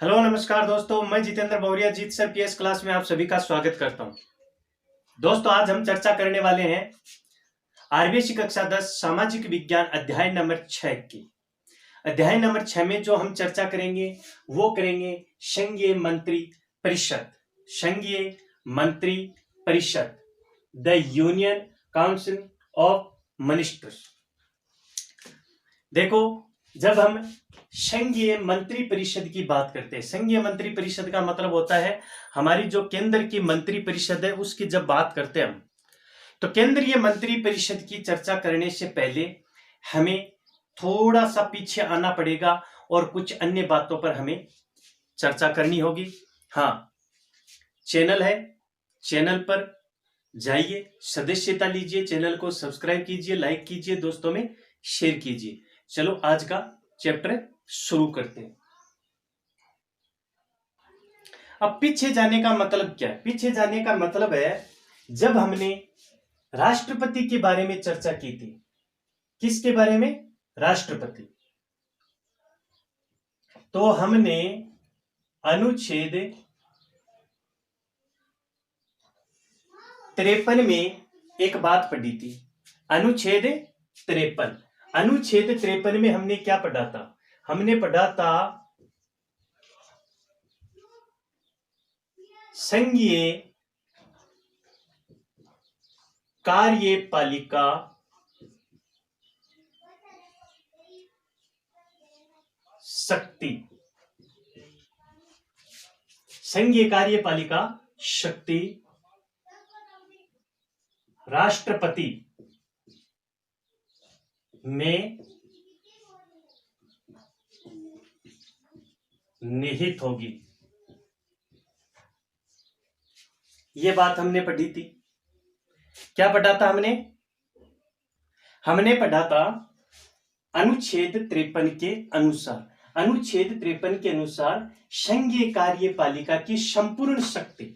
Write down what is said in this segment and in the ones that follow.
Hello नमस्कार दोस्तों, मैं जितेंद्र बौरिया जीत सर पीएस क्लास में आप सभी का स्वागत करता हूं। दोस्तों, आज हम चर्चा करने वाले हैं आरबीएसई कक्षा 10 सामाजिक विज्ञान अध्याय नंबर 6 की। अध्याय नंबर 6 में जो हम चर्चा करेंगे वो करेंगे संघीय मंत्री परिषद। संघीय मंत्री परिषद, the union council of ministers. देखो, जब हम संघीय मंत्री परिषद की बात करते हैं, संघीय मंत्री परिषद का मतलब होता है हमारी जो केंद्र की मंत्री परिषद है उसकी जब बात करते हैं हम, तो केंद्रीय मंत्री परिषद की चर्चा करने से पहले हमें थोड़ा सा पीछे आना पड़ेगा और कुछ अन्य बातों पर हमें चर्चा करनी होगी। हाँ, चैनल है, चैनल पर जाइए, सदस्यता लीजिए, चैनल को सब्सक्राइब कीजिए, लाइक कीजिए, दोस्तों में शेयर कीजिए। चलो आज का चैप्टर शुरू करते हैं। अब पीछे जाने का मतलब क्या है? पीछे जाने का मतलब है जब हमने राष्ट्रपति के बारे में चर्चा की थी। किसके बारे में? राष्ट्रपति। तो हमने अनुच्छेद 53 में एक बात पढ़ी थी। अनुच्छेद 53। अनुच्छेद 53 में हमने क्या पढ़ा था? हमने पढ़ा था संघीय कार्यपालिका शक्ति। संघीय कार्यपालिका शक्ति राष्ट्रपति में निहित होगी। यह बात हमने पढ़ी थी। क्या पढ़ा था हमने? हमने पढ़ा था अनुच्छेद 53 के अनुसार, अनुच्छेद 53 के अनुसार संघीय कार्यपालिका की संपूर्ण शक्ति,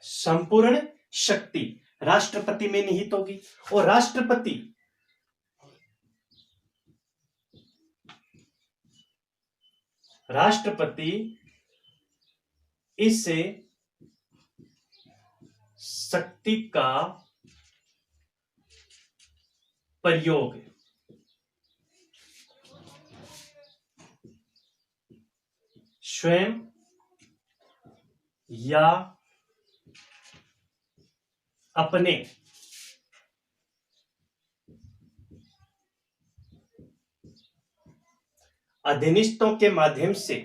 संपूर्ण शक्ति राष्ट्रपति में निहित होगी। और राष्ट्रपति इस शक्ति का प्रयोग स्वयं या अपने अधीनस्थों के माध्यम से,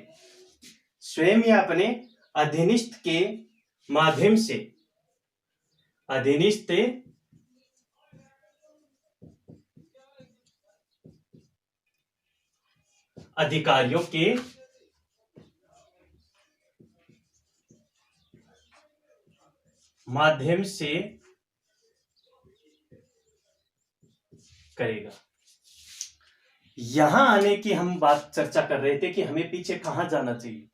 स्वयं या अपने अधीनस्थ के माध्यम से, अधीनस्थ अधिकारियों के माध्यम से करेगा। यहां आने की हम बात चर्चा कर रहे थे कि हमें पीछे कहां जाना चाहिए।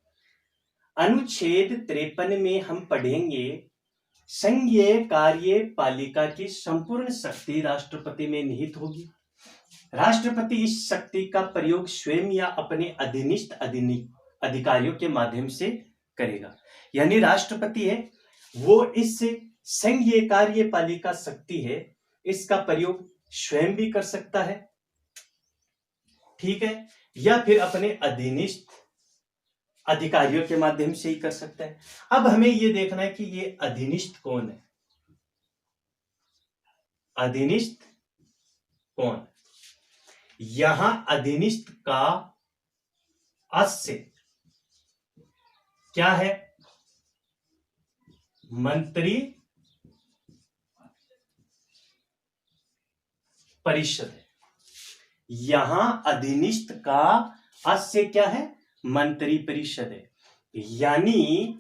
अनुच्छेद 53 में हम पढ़ेंगे संघीय कार्यपालिका की संपूर्ण शक्ति राष्ट्रपति में निहित होगी। राष्ट्रपति इस शक्ति का प्रयोग स्वयं या अपने अधीनस्थ अधिकारियों के माध्यम से करेगा। यानी राष्ट्रपति है वो इस संघीय कार्यपालिका शक्ति है, इसका प्रयोग स्वयं भी कर सकता है, ठीक है, या फिर अपने अधीनस्थ अधिकारियों के माध्यम से ही कर सकता है। अब हमें यह देखना है कि ये अधीनस्थ कौन है। अधीनस्थ कौन? यहां अधीनस्थ का अस्य क्या है? मंत्री परिषद है। यहां अधीनस्थ का अस्य क्या है? मंत्री परिषद है। यानी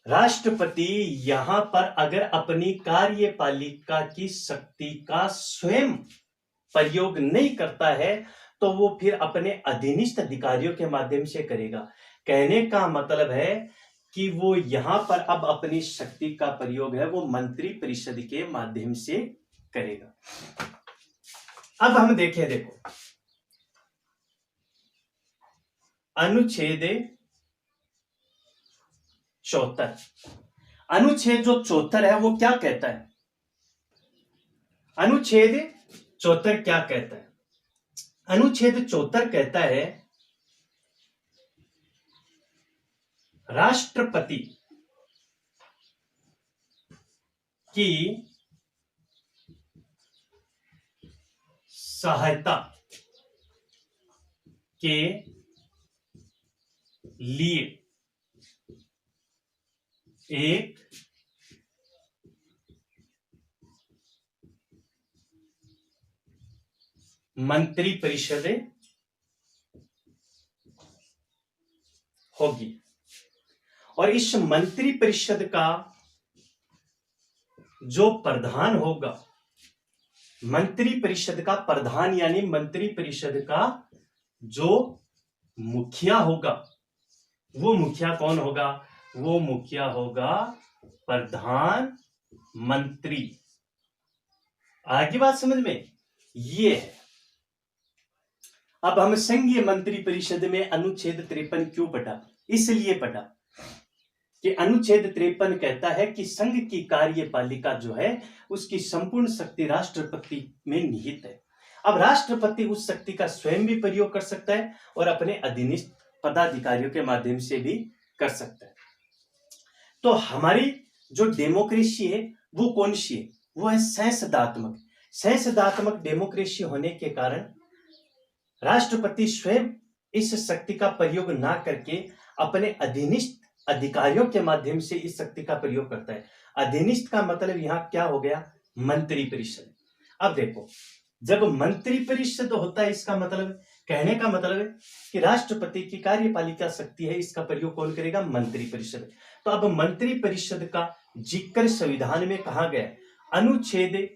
राष्ट्रपति यहां पर अगर अपनी कार्यपालिका की शक्ति का स्वयं प्रयोग नहीं करता है तो वो फिर अपने अधीनस्थ अधिकारियों के माध्यम से करेगा। कहने का मतलब है कि वो यहां पर अब अपनी शक्ति का प्रयोग है वो मंत्री परिषद के माध्यम से करेगा। अब हम देखें, देखो अनुच्छेद 74। अनुच्छेद जो 74 है वो क्या कहता है? अनुच्छेद 74 क्या कहता है? अनुच्छेद 74 कहता है राष्ट्रपति की सहायता के लिए एक मंत्रिपरिषद होगी और इस मंत्रिपरिषद का जो प्रधान होगा, मंत्रिपरिषद का प्रधान यानी मंत्रिपरिषद का जो मुखिया होगा, वो मुखिया कौन होगा? वो मुखिया होगा प्रधानमंत्री। आगे बात समझ में? ये है। अब हम संघीय मंत्रिपरिषद में अनुच्छेद 53 क्यों पढ़ा? इसलिए पढ़ा कि अनुच्छेद 53 कहता है कि संघ की कार्यपालिका जो है उसकी संपूर्ण शक्ति राष्ट्रपति में निहित है। अब राष्ट्रपति उस शक्ति का स्वयं भी प्रयोग कर सकता है और अपने अधीनस्थ पदाधिकारियों के माध्यम से भी कर सकता है। तो हमारी जो डेमोक्रेसी है वो कौन सी है? वो है संसदात्मक। संसदात्मक डेमोक्रेसी होने के कारण राष्ट्रपति स्वयं इस शक्ति का प्रयोग ना करके अपने अधीनस्थ अधिकारियों के माध्यम से इस शक्ति का प्रयोग करता है। अधीनस्थ का मतलब यहां क्या हो गया? मंत्रिपरिषद। अब देखो, जब मंत्रिपरिषद होता है इसका मतलब, कहने का मतलब है कि राष्ट्रपति की कार्यपालिका शक्ति है, इसका प्रयोग कौन करेगा? मंत्रिपरिषद। तो अब मंत्रिपरिषद का जिक्र संविधान में कहा गया? अनुच्छेद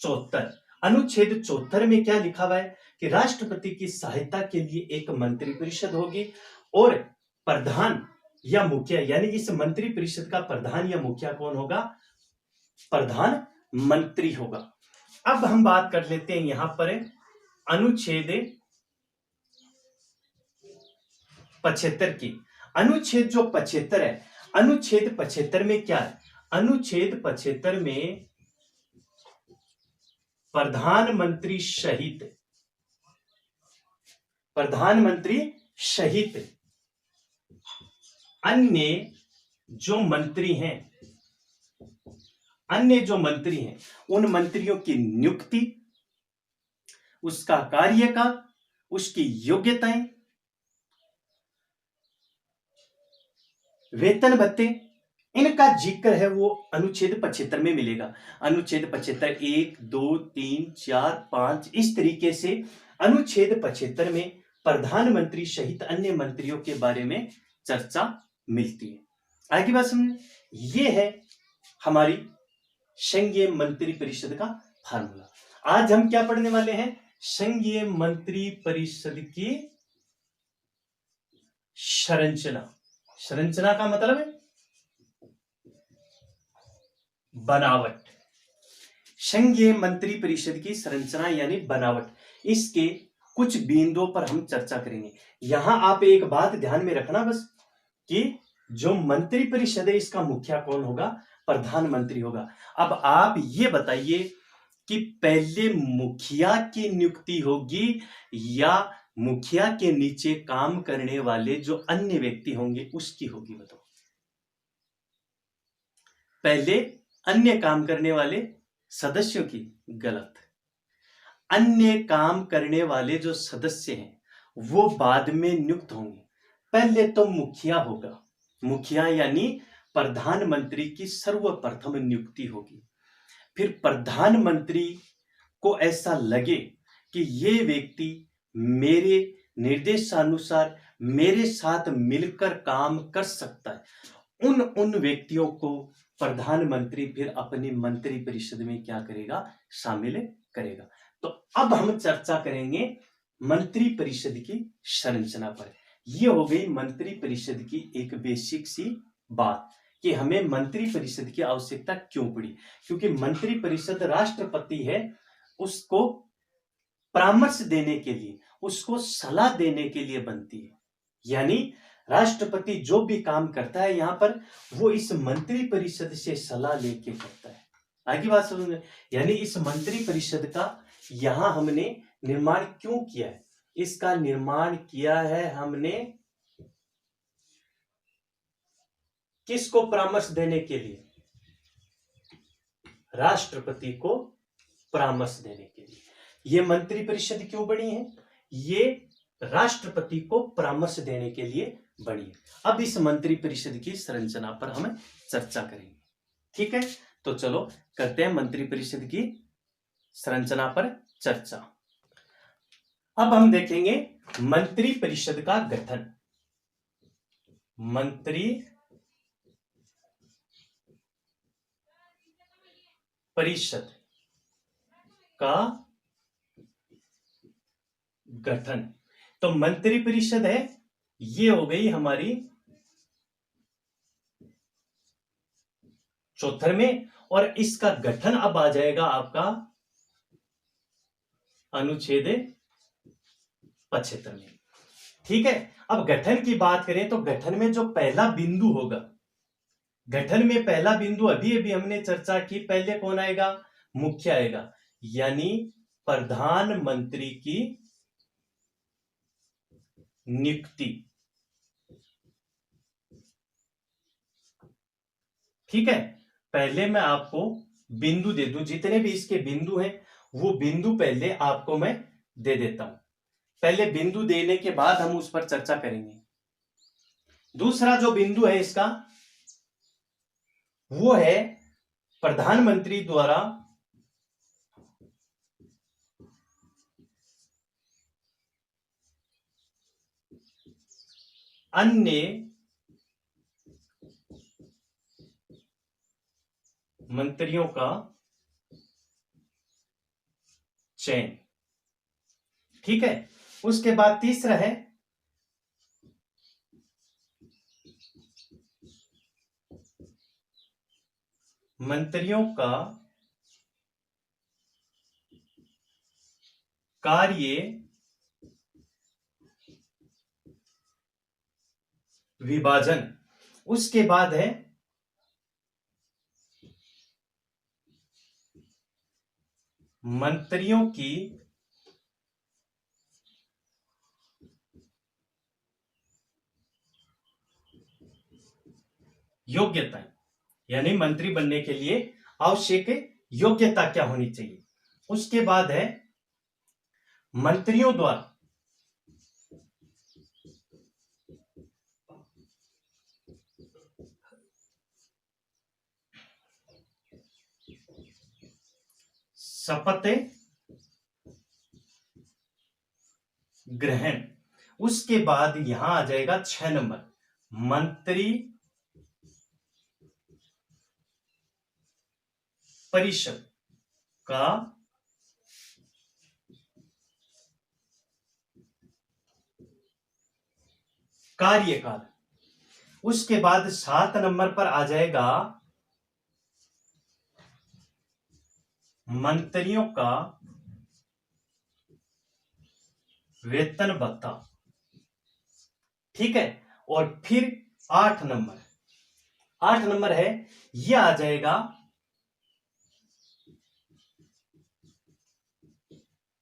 74। अनुच्छेद 74 में क्या लिखा हुआ है कि राष्ट्रपति की सहायता के लिए एक मंत्रिपरिषद होगी और प्रधान या मुखिया यानी इस मंत्रिपरिषद का प्रधान या मुखिया कौन होगा? प्रधानमंत्री होगा। अब हम बात कर लेते हैं यहां पर अनुच्छेद 75 की। अनुच्छेद जो 75 है, अनुच्छेद 75 में क्या है? अनुच्छेद 75 में प्रधानमंत्री सहित अन्य जो मंत्री हैं उन मंत्रियों की नियुक्ति, उसका कार्यकाल, उसकी योग्यताएं, वेतन भत्ते, इनका जिक्र है वो अनुच्छेद 75 में मिलेगा। अनुच्छेद 75 1 2 3 4 5 इस तरीके से अनुच्छेद 75 में प्रधानमंत्री सहित अन्य मंत्रियों के बारे में चर्चा मिलती है। आगे बात समझे? ये है हमारी संघीय मंत्रिपरिषद का फार्मूला। आज हम क्या पढ़ने वाले हैं? संघीय मंत्रिपरिषद की संरचना। संरचना का मतलब है बनावट। संघीय मंत्रिपरिषद की संरचना यानी बनावट, इसके कुछ बिंदुओं पर हम चर्चा करेंगे। यहां आप एक बात ध्यान में रखना बस कि जो मंत्रिपरिषद है इसका मुखिया कौन होगा? प्रधानमंत्री होगा। अब आप ये बताइए कि पहले मुखिया की नियुक्ति होगी या मुखिया के नीचे काम करने वाले जो अन्य व्यक्ति होंगे उसकी होगी? बताओ। पहले अन्य काम करने वाले सदस्यों की? गलत। अन्य काम करने वाले जो सदस्य हैं वो बाद में नियुक्त होंगे। पहले तो मुखिया होगा। मुखिया यानी प्रधानमंत्री की सर्वप्रथम नियुक्ति होगी। फिर प्रधानमंत्री को ऐसा लगे कि ये व्यक्ति मेरे निर्देशानुसार मेरे साथ मिलकर काम कर सकता है, उन व्यक्तियों को प्रधानमंत्री फिर अपनी मंत्रिपरिषद में क्या करेगा? शामिल करेगा। तो अब हम चर्चा करेंगे मंत्रिपरिषद की संरचना पर। यह हो गई मंत्रिपरिषद की एक बेसिक सी बात कि हमें मंत्रिपरिषद की आवश्यकता क्यों पड़ी। क्योंकि मंत्रिपरिषद राष्ट्रपति है, उसको परामर्श देने के लिए, उसको सलाह देने के लिए बनती है। यानी राष्ट्रपति जो भी काम करता है यहां पर वो इस मंत्री परिषद से सलाह लेके करता है। आगे बात समझ में? यानी इस मंत्री परिषद का यहां हमने निर्माण क्यों किया है? इसका निर्माण किया है हमने किसको परामर्श देने के लिए? राष्ट्रपति को परामर्श देने के लिए। ये मंत्री परिषद क्यों बनी है? ये राष्ट्रपति को परामर्श देने के लिए बनी है। अब इस मंत्री परिषद की संरचना पर हम चर्चा करेंगे। ठीक है, तो चलो करते हैं मंत्री परिषद की संरचना पर चर्चा। अब हम देखेंगे मंत्री परिषद का गठन। मंत्री परिषद का गठन। तो मंत्री परिषद है, ये हो गई हमारी 74 में, और इसका गठन अब आ जाएगा आपका अनुच्छेद 75 में। ठीक है, अब गठन की बात करें तो गठन में जो पहला बिंदु होगा, गठन में पहला बिंदु अभी अभी हमने चर्चा की, पहले कौन आएगा? मुख्य आएगा, यानी प्रधानमंत्री की नियुक्ति। ठीक है, पहले मैं आपको बिंदु दे दूं, जितने भी इसके बिंदु हैं वो बिंदु पहले आपको मैं दे देता हूं। पहले बिंदु देने के बाद हम उस पर चर्चा करेंगे। दूसरा जो बिंदु है इसका वो है प्रधानमंत्री द्वारा अन्य मंत्रियों का चयन। ठीक है, उसके बाद तीसरा है मंत्रियों का कार्य विभाजन। उसके बाद है मंत्रियों की योग्यता, यानी मंत्री बनने के लिए आवश्यक योग्यता क्या होनी चाहिए। उसके बाद है मंत्रियों द्वारा शपथ ग्रहण। उसके बाद यहां आ जाएगा 6 नंबर, मंत्री परिषद का कार्यकाल। उसके बाद 7 नंबर पर आ जाएगा मंत्रियों का वेतन भत्ता। ठीक है, और फिर 8 नंबर, 8 नंबर है, यह आ जाएगा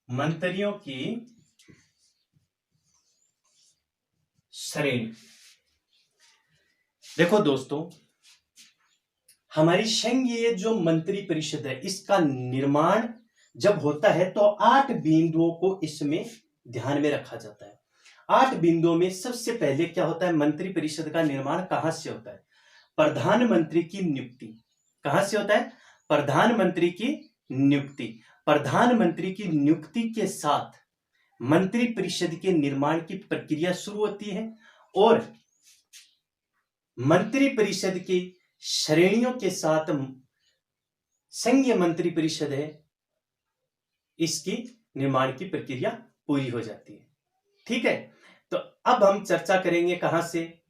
मंत्रियों की श्रेणी। देखो दोस्तों, हमारी संघीय जो मंत्री परिषद है इसका निर्माण जब होता है तो 8 बिंदुओं को इसमें ध्यान में रखा जाता है। 8 बिंदुओं में सबसे पहले क्या होता है? मंत्री परिषद का निर्माण कहां से होता है? प्रधानमंत्री की नियुक्ति। कहां से होता है? प्रधानमंत्री की नियुक्ति। प्रधानमंत्री की नियुक्ति के साथ मंत्री परिषद के निर्माण की प्रक्रिया शुरू होती है, और मंत्री परिषद की श्रेणियों के साथ संघीय मंत्री परिषद है, इसकी निर्माण की प्रक्रिया पूरी हो जाती है। ठीक है, तो अब हम चर्चा करेंगे कहां से?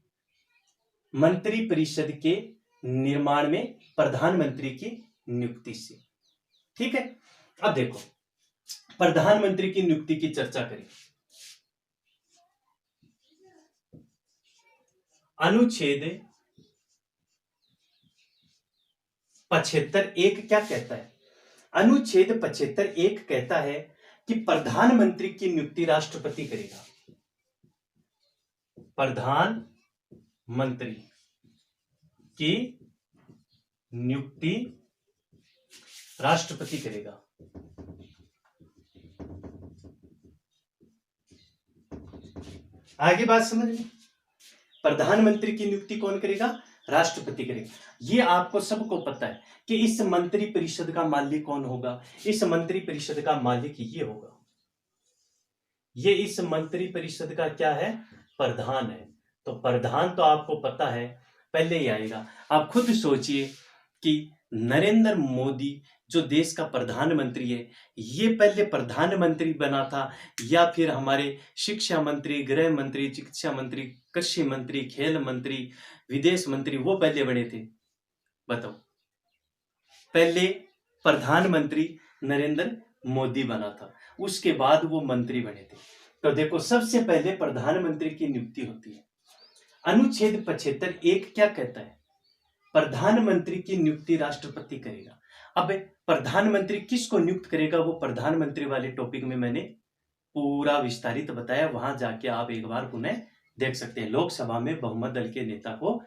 मंत्री परिषद के निर्माण में प्रधानमंत्री की नियुक्ति से। ठीक है, अब देखो प्रधानमंत्री की नियुक्ति की चर्चा करें। अनुच्छेद 75(1) क्या कहता है? अनुच्छेद 75(1) कहता है कि प्रधानमंत्री की नियुक्ति राष्ट्रपति करेगा। प्रधानमंत्री की नियुक्ति राष्ट्रपति करेगा। आगे बात समझ में? प्रधानमंत्री की नियुक्ति कौन करेगा? राष्ट्रपति करेगा। ये आपको सबको पता है कि इस मंत्री परिषद का मालिक कौन होगा? इस मंत्री परिषद का मालिक ये होगा। ये इस मंत्री परिषद का क्या है? प्रधान है। तो प्रधान तो आपको पता है, पहले ही आएगा। आप खुद सोचिए कि नरेंद्र मोदी जो देश का प्रधानमंत्री है, ये पहले प्रधानमंत्री बना था या फिर हमारे शिक्षा मंत्री, गृह मंत्री, चिकित्सा मंत्री, कृषि मंत्री, खेल मंत्री, विदेश मंत्री वो पहले बने थे? बताओ। पहले प्रधानमंत्री नरेंद्र मोदी बना था, उसके बाद वो मंत्री बने थे। तो देखो, सबसे पहले प्रधानमंत्री की नियुक्ति होती है। अनुच्छेद 75(1) क्या कहता है? प्रधानमंत्री की नियुक्ति राष्ट्रपति करेगा। अब प्रधानमंत्री किसको नियुक्त करेगा, वो प्रधानमंत्री वाले टॉपिक में मैंने पूरा विस्तारित बताया, वहां जाके आप एक बार पुनः देख सकते हैं। लोकसभा में बहुमत दल के नेता को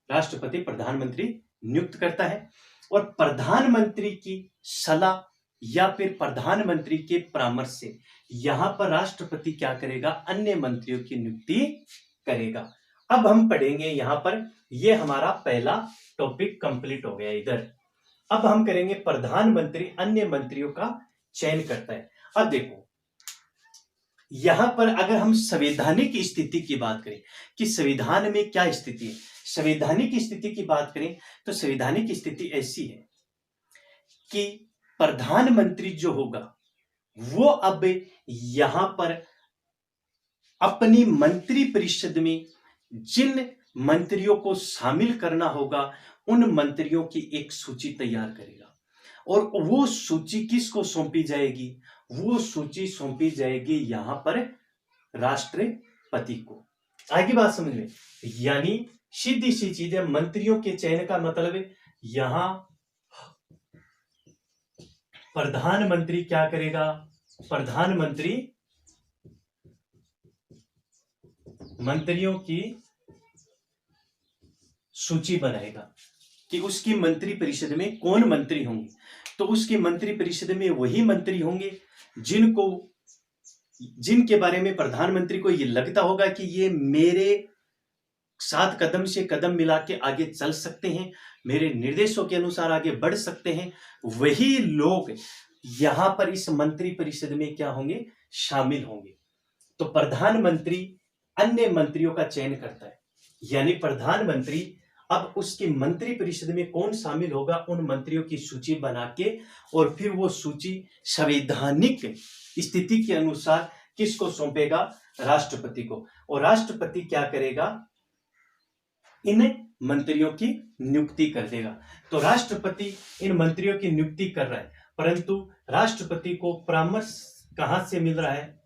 राष्ट्रपति प्रधानमंत्री नियुक्त करता है, और प्रधानमंत्री की सलाह या फिर प्रधानमंत्री के परामर्श से यहां पर राष्ट्रपति क्या करेगा? अन्य मंत्रियों की नियुक्ति करेगा। अब हम पढ़ेंगे यहां पर, ये हमारा पहला टॉपिक कंप्लीट हो गया इधर। अब हम करेंगे प्रधानमंत्री अन्य मंत्रियों का चयन करता है। अब देखो, यहां पर अगर हम संवैधानिक स्थिति की बात करें कि संविधान में क्या स्थिति है, संवैधानिक स्थिति की बात करें तो संवैधानिक स्थिति ऐसी है कि प्रधानमंत्री जो होगा वो अब यहां पर अपनी मंत्री परिषद में जिन मंत्रियों को शामिल करना होगा उन मंत्रियों की एक सूची तैयार करेगा, और वो सूची किसको सौंपी जाएगी? वो सूची सौंपी जाएगी यहां पर राष्ट्रपति को। आगे बात समझ में? यानी सीधी सी चीज है, मंत्रियों के चयन का मतलब यहां प्रधानमंत्री क्या करेगा? प्रधानमंत्री मंत्रियों की सूची बनाएगा कि उसकी मंत्री परिषद में कौन मंत्री होंगे। तो उसकी मंत्री परिषद में वही मंत्री होंगे जिनके बारे में प्रधानमंत्री को ये लगता होगा कि ये मेरे साथ कदम से कदम मिला के आगे चल सकते हैं, मेरे निर्देशों के अनुसार आगे बढ़ सकते हैं, वही लोग यहां पर इस मंत्री परिषद में क्या होंगे? शामिल होंगे। तो प्रधानमंत्री अन्य मंत्रियों का चयन करता है, यानी प्रधानमंत्री अब उसकी मंत्री परिषद में कौन शामिल होगा उन मंत्रियों की सूची बना के, और फिर वो सूची संवैधानिक स्थिति के अनुसार किसको सौंपेगा? राष्ट्रपति को। और राष्ट्रपति क्या करेगा? इन मंत्रियों की नियुक्ति कर देगा। तो राष्ट्रपति इन मंत्रियों की नियुक्ति कर रहा है, परंतु राष्ट्रपति को परामर्श कहां से मिल रहा है?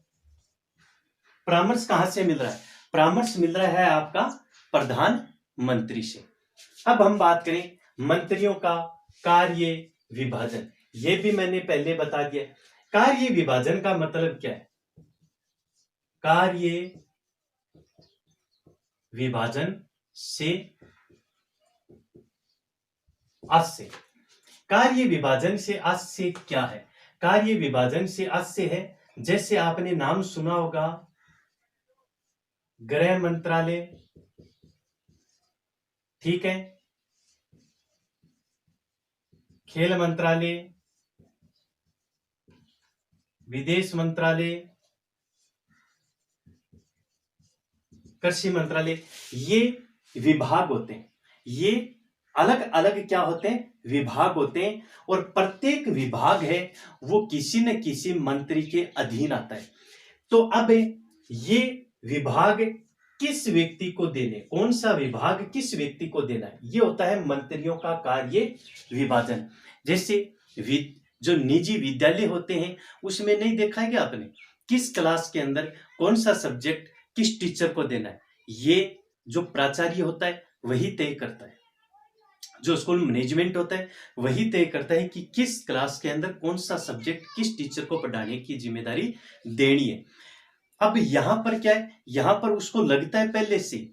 परामर्श कहां से मिल रहा है? परामर्श मिल रहा है आपका प्रधानमंत्री से। अब हम बात करें मंत्रियों का कार्य विभाजन। ये भी मैंने पहले बता दिया। कार्य विभाजन का मतलब क्या है? कार्य विभाजन से अस्य। कार्य विभाजन से अस्य क्या है? कार्य विभाजन से अस्य है, जैसे आपने नाम सुना होगा गृह मंत्रालय, ठीक है, खेल मंत्रालय, विदेश मंत्रालय, कृषि मंत्रालय, ये विभाग होते हैं। ये अलग अलग क्या होते हैं? विभाग होते हैं, और प्रत्येक विभाग है वो किसी न किसी मंत्री के अधीन आता है। तो अब ये विभाग किस व्यक्ति को देने, कौन सा विभाग किस व्यक्ति को देना है, ये होता है मंत्रियों का कार्य विभाजन। जैसे जो निजी विद्यालय होते हैं उसमें नहीं देखा है क्या आपने, किस क्लास के अंदर कौन सा सब्जेक्ट किस टीचर को देना है? ये जो प्राचार्य होता है वही तय करता है, जो स्कूल मैनेजमेंट होता है वही तय करता है कि किस क्लास के अंदर कौन सा सब्जेक्ट किस टीचर को पढ़ाने की जिम्मेदारी देनी है। अब यहां पर क्या है, यहां पर उसको लगता है पहले से,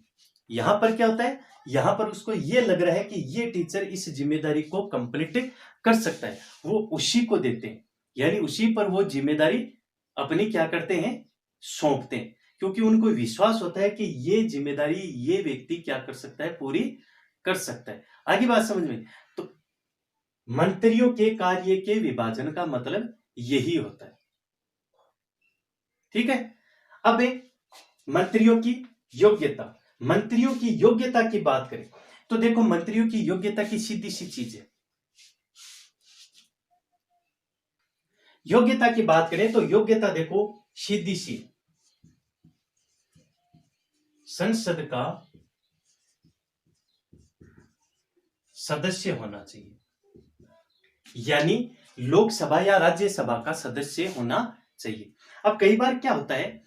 यहां पर क्या होता है, यहां पर उसको ये लग रहा है कि ये टीचर इस जिम्मेदारी को कंप्लीट कर सकता है, वो उसी को देते हैं, यानी उसी पर वो जिम्मेदारी अपनी क्या करते हैं, सौंपते हैं, क्योंकि उनको विश्वास होता है कि ये जिम्मेदारी ये व्यक्ति क्या कर सकता है, पूरी कर सकता है। आगे बात समझ में, तो मंत्रियों के कार्य के विभाजन का मतलब यही होता है। ठीक है। अब एक मंत्रियों की योग्यता, मंत्रियों की योग्यता की बात करें तो देखो मंत्रियों की योग्यता की सीधी सी चीज है। योग्यता की बात करें तो योग्यता देखो सीधी सी, संसद का सदस्य होना चाहिए, यानी लोकसभा या राज्यसभा का सदस्य होना चाहिए। अब कई बार क्या होता है,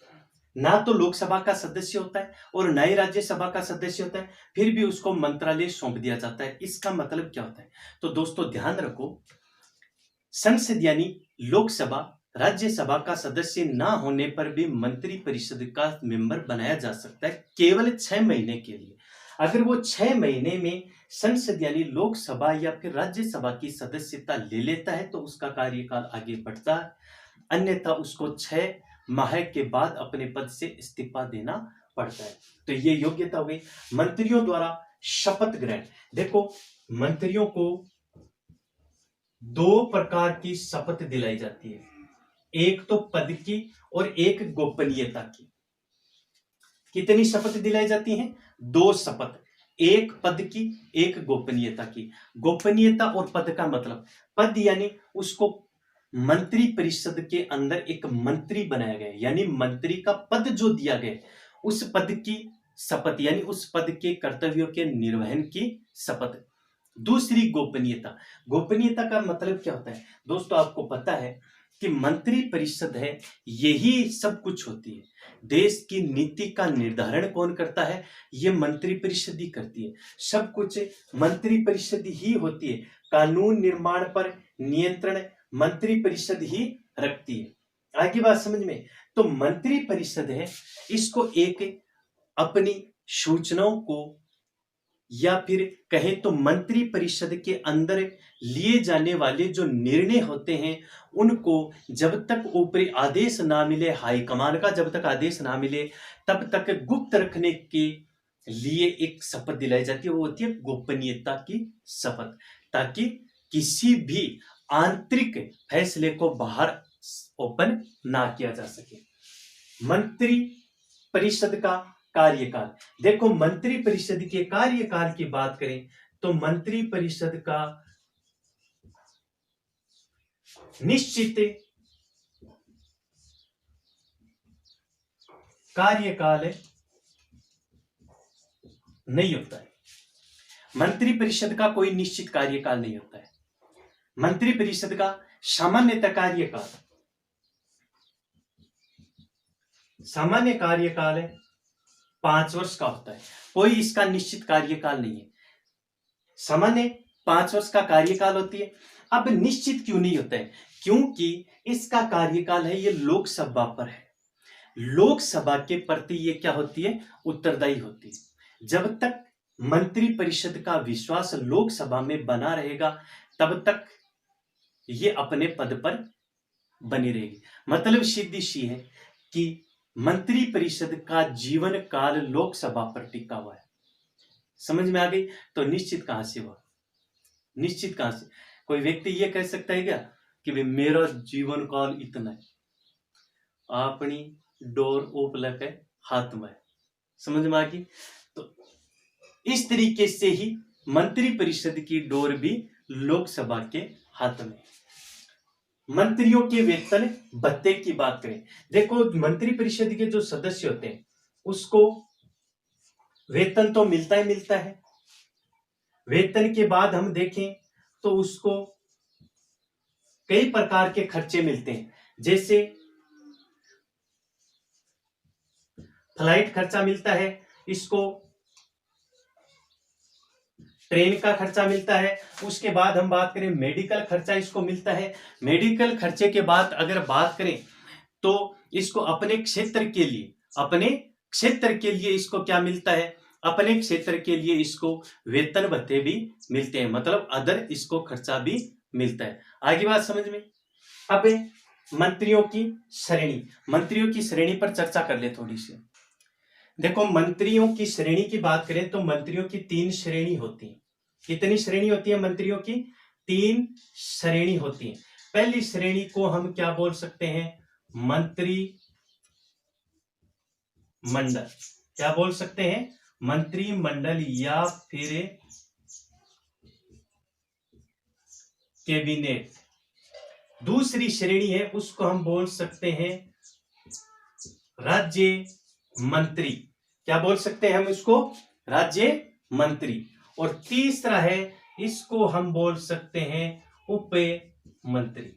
ना तो लोकसभा का सदस्य होता है और ना ही राज्यसभा का सदस्य होता है, फिर भी उसको मंत्रालय सौंप दिया जाता है। इसका मतलब क्या होता है, तो दोस्तों ध्यान रखो, संसद यानी लोकसभा राज्यसभा का सदस्य ना होने पर भी मंत्री परिषद का मेंबर बनाया जा सकता है केवल 6 महीने के लिए। अगर वो 6 महीने में संसद यानी लोकसभा या फिर राज्यसभा की सदस्यता ले लेता है तो उसका कार्यकाल आगे बढ़ता है, अन्यथा उसको 6 माह के बाद अपने पद से इस्तीफा देना पड़ता है। तो ये योग्यता हो गई। मंत्रियों द्वारा शपथ ग्रहण, देखो मंत्रियों को 2 प्रकार की शपथ दिलाई जाती है, एक तो पद की और एक गोपनीयता की। कितनी शपथ दिलाई जाती हैं, 2 शपथ, एक पद की एक गोपनीयता की। गोपनीयता और पद का मतलब, पद यानी उसको मंत्री परिषद के अंदर एक मंत्री बनाया गया, यानी मंत्री का पद जो दिया गया उस पद की शपथ, यानी उस पद के कर्तव्यों के निर्वहन की शपथ। दूसरी गोपनीयता, गोपनीयता का मतलब क्या होता है दोस्तों, आपको पता है कि मंत्री परिषद है यही सब कुछ होती है, देश की नीति का निर्धारण कौन करता है, ये मंत्री परिषद ही करती है, सब कुछ मंत्री परिषद ही होती है, कानून निर्माण पर नियंत्रण मंत्री परिषद ही रखती है। आगे बात समझ में, तो मंत्री परिषद है इसको एक अपनी सूचनाओं को या फिर कहें तो मंत्री परिषद के अंदर लिए जाने वाले जो निर्णय होते हैं उनको जब तक ऊपरी आदेश ना मिले, हाईकमान का जब तक आदेश ना मिले तब तक गुप्त रखने के लिए एक शपथ दिलाई जाती है, वो होती है गोपनीयता की शपथ, ताकि किसी भी आंतरिक फैसले को बाहर ओपन ना किया जा सके। मंत्री परिषद का कार्यकाल, देखो मंत्री परिषद के कार्यकाल की बात करें तो मंत्री परिषद का निश्चित कार्यकाल नहीं होता है, मंत्री परिषद का कोई निश्चित कार्यकाल नहीं होता है। मंत्री परिषद का सामान्यतः कार्यकाल, सामान्य कार्यकाल है 5 वर्ष का होता है, कोई इसका निश्चित कार्यकाल नहीं है, सामान्य 5 वर्ष का कार्यकाल होती है। अब निश्चित क्यों नहीं होता है, क्योंकि इसका कार्यकाल है ये लोकसभा पर है, लोकसभा के प्रति ये क्या होती है, उत्तरदायी होती है। जब तक मंत्री परिषद का विश्वास लोकसभा में बना रहेगा तब तक ये अपने पद पर बनी रहेगी। मतलब सीधी सी है कि मंत्री परिषद का जीवन काल लोकसभा पर टिका हुआ है। समझ में आ गई, तो निश्चित कहां से हुआ, निश्चित कहां से, कोई व्यक्ति ये कह सकता है क्या कि भाई मेरा जीवन काल इतना है, अपनी डोर ओपलक है हाथ में, समझ में आ गई। तो इस तरीके से ही मंत्री परिषद की डोर भी लोकसभा के हाथ में। मंत्रियों के वेतन भत्ते की बात करें, देखो मंत्री परिषद के जो सदस्य होते हैं उसको वेतन तो मिलता ही मिलता है, वेतन के बाद हम देखें तो उसको कई प्रकार के खर्चे मिलते हैं, जैसे फ्लाइट खर्चा मिलता है, इसको ट्रेन का खर्चा मिलता है। उसके बाद हम बात करें मेडिकल खर्चा इसको मिलता है। मेडिकल खर्चे के बाद अगर बात करें तो इसको अपने क्षेत्र के लिए इसको क्या मिलता है, अपने क्षेत्र के लिए इसको वेतन भत्ते भी मिलते हैं, मतलब अदर इसको खर्चा भी मिलता है। आगे बात समझ में। अब मंत्रियों की श्रेणी पर चर्चा कर ले थोड़ी सी। देखो, मंत्रियों की श्रेणी की बात करें तो मंत्रियों की 3 श्रेणी होती है। कितनी श्रेणी होती है मंत्रियों की? 3 श्रेणी होती है। पहली श्रेणी को हम क्या बोल सकते हैं? मंत्री मंडल। क्या बोल सकते हैं? मंत्रिमंडल या फिर कैबिनेट। दूसरी श्रेणी है उसको हम बोल सकते हैं राज्य मंत्री। क्या बोल सकते हैं हम इसको? राज्य मंत्री। और तीसरा है इसको हम बोल सकते हैं उप मंत्री।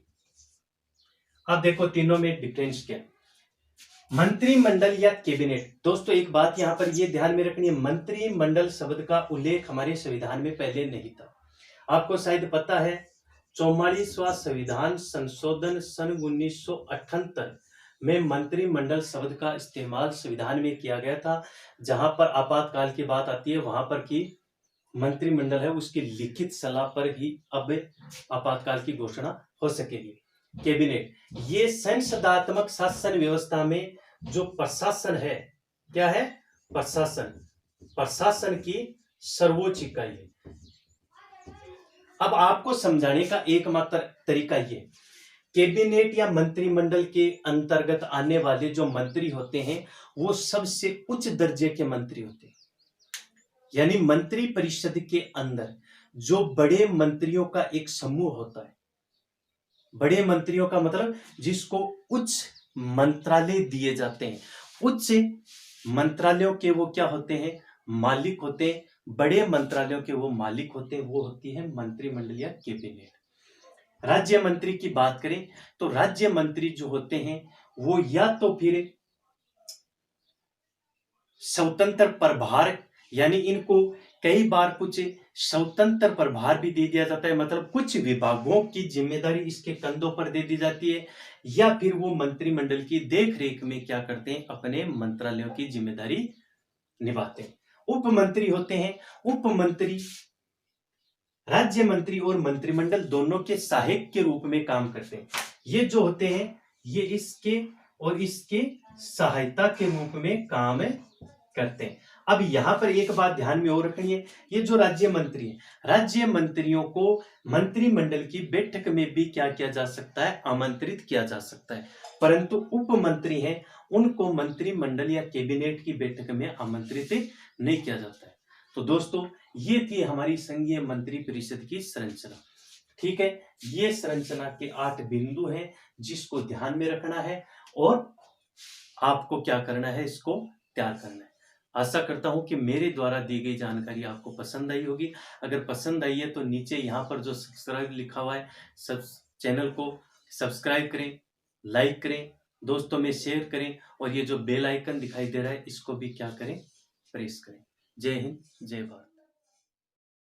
अब देखो तीनों में डिफरेंस क्या है। मंत्रिमंडल या कैबिनेट, दोस्तों एक बात यहां पर यह ध्यान में रखनी है, मंत्रिमंडल शब्द का उल्लेख हमारे संविधान में पहले नहीं था। आपको शायद पता है 44वां संविधान संशोधन सन 1978 में मंत्रिमंडल शब्द का इस्तेमाल संविधान में किया गया था। जहां पर आपातकाल की बात आती है वहां पर की मंत्रिमंडल है उसकी लिखित सलाह पर ही अब आपातकाल की घोषणा हो सकेगी। कैबिनेट, ये संसदात्मक शासन व्यवस्था में जो प्रशासन है, क्या है? प्रशासन की सर्वोच्च इकाई है। अब आपको समझाने का एकमात्र तरीका ये, कैबिनेट या मंत्रिमंडल के अंतर्गत आने वाले जो मंत्री होते हैं वो सबसे उच्च दर्जे के मंत्री होते हैं। यानी मंत्री परिषद के अंदर जो बड़े मंत्रियों का एक समूह होता है, बड़े मंत्रियों का मतलब जिसको उच्च मंत्रालय दिए जाते हैं, उच्च मंत्रालयों के वो क्या होते हैं? मालिक होते हैं। बड़े मंत्रालयों के वो मालिक होते हैं, वो होती है मंत्रिमंडल या कैबिनेट। राज्य मंत्री की बात करें तो राज्य मंत्री जो होते हैं वो या तो फिर स्वतंत्र प्रभार, यानी इनको कई बार कुछ स्वतंत्र प्रभार भी दे दिया जाता है, मतलब कुछ विभागों की जिम्मेदारी इसके कंधों पर दे दी जाती है, या फिर वो मंत्रिमंडल की देखरेख में क्या करते हैं? अपने मंत्रालयों की जिम्मेदारी निभाते हैं। उप मंत्री होते हैं। उप मंत्री राज्य मंत्री और मंत्रिमंडल दोनों के सहायक के रूप में काम करते हैं। ये जो होते हैं ये इसके और इसके सहायता के रूप में काम करते हैं। अब यहां पर एक बात ध्यान में और रखनी है, ये जो राज्य मंत्री है, राज्य मंत्रियों को मंत्रिमंडल की बैठक में भी क्या किया जा सकता है? आमंत्रित किया जा सकता है। परंतु उप मंत्री हैं उनको मंत्रिमंडल या कैबिनेट की बैठक में आमंत्रित नहीं किया जाता है। तो दोस्तों ये थी हमारी संघीय मंत्री परिषद की संरचना। ठीक है, ये संरचना के 8 बिंदु हैं जिसको ध्यान में रखना है और आपको क्या करना है? इसको तैयार करना है। आशा करता हूं कि मेरे द्वारा दी गई जानकारी आपको पसंद आई होगी। अगर पसंद आई है तो नीचे यहाँ पर जो सब्सक्राइब लिखा हुआ है, सब चैनल को सब्सक्राइब करें, लाइक करें, दोस्तों में शेयर करें और ये जो बेल आइकन दिखाई दे रहा है इसको भी क्या करें? प्रेस करें। जय हिंद, जय भारत।